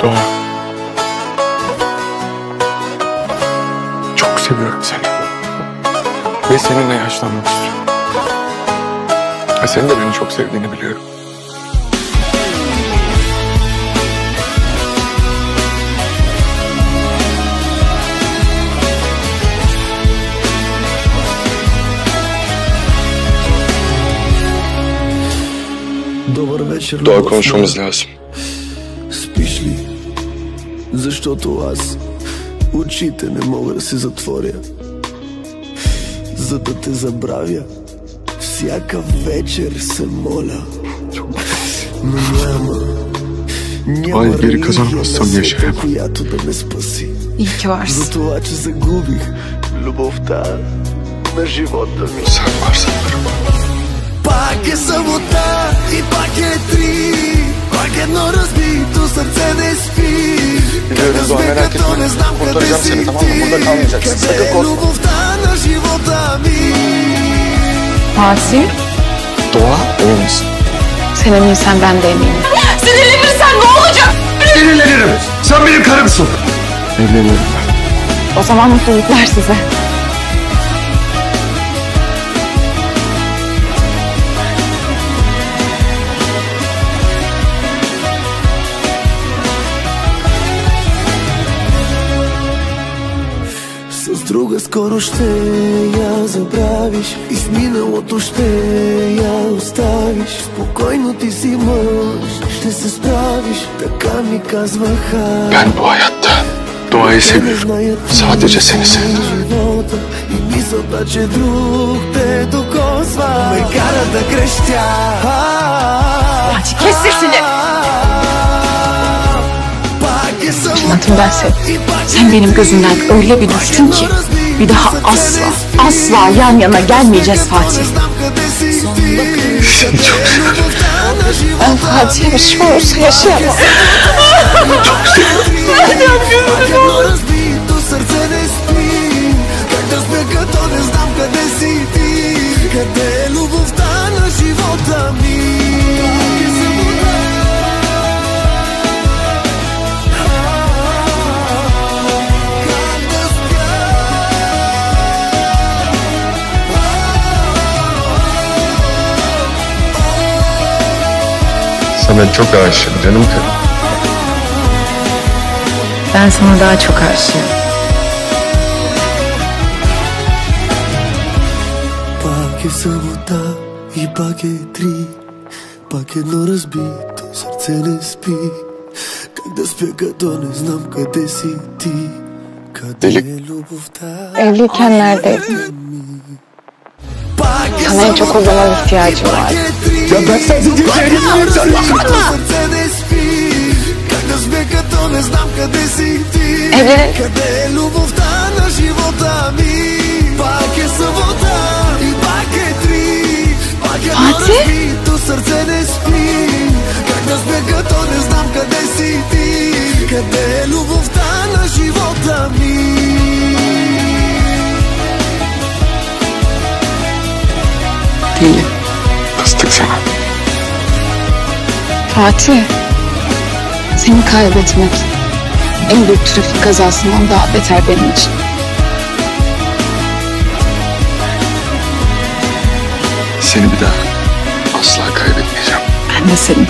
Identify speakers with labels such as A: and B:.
A: Doğa. Çok seviyorum seni. Ve seninle yaşlanmak istiyorum. Ve senin de beni çok sevdiğini biliyorum. Doğa, konuşmamız lazım.
B: Спиш ли? Защото аз очите не мога да си затворя, за да те забравя. Всяка вечер се моля, но няма
A: geri kazanamazsam yaşayamam.
B: която да ме спаси.
C: İyi ki varsın.
B: За това, че загубих любовта на живота ми.
A: Sen varsan varım.
B: Пак е събота и пак е 3. Пак едно разбито сърце не спи.
A: Biliyoruz Doğa, merak etme. Kurtaracağım seni, tamam mı? Burada kalmayacaksın. Sakın korkma.
B: Любовта на живота ми.
C: Fatih,
A: Doğa, emin misin?
C: sen eminsen ben de eminim. Sinirlenirsen ne olacak?
A: Sinirlenirim. Sen benim karımsın. Evleniyorum ben.
C: O zaman mutluluklar size.
B: С друга скоро ще я забравиш и с миналото ще я оставиш. Спокойно ти си мъж, ще се справиш, така ми казваха.
A: Ben bu hayatta Doğa'yı seviyorum. Sadece seni sevdim.
B: И мисълта, че друг те докосва, ме кара да крещя.
C: Fatih, kes sesini. Anlatım ben sevdim. Sen benim gözümden öyle bir düştün ki bir daha asla yan yana gelmeyeceğiz Fatih.
A: Seni çok seviyorum.
C: Ben Fatih'e bir şey olursa yaşayamam.
A: Çok seviyorum. Sana çok aşığım canım karım.
C: Ben sana daha çok aşığım.
B: Пак е събота и пак е 3. Пак едно разбито сърце не спи. Как да спя, като не знам къде си ти. Къде е любовта?
C: Evliyken neredeydin? Sana en çok o zaman ihtiyacım vardı.
A: Ya ben sensiz yaşayamıyorum. Sen
C: Evlenelim. Fatih?
A: değilim. Kıstık sana.
C: Fatih, seni kaybetmek en büyük trafik kazasından daha beter benim için.
A: Seni bir daha asla kaybetmeyeceğim.
C: Ben de senin.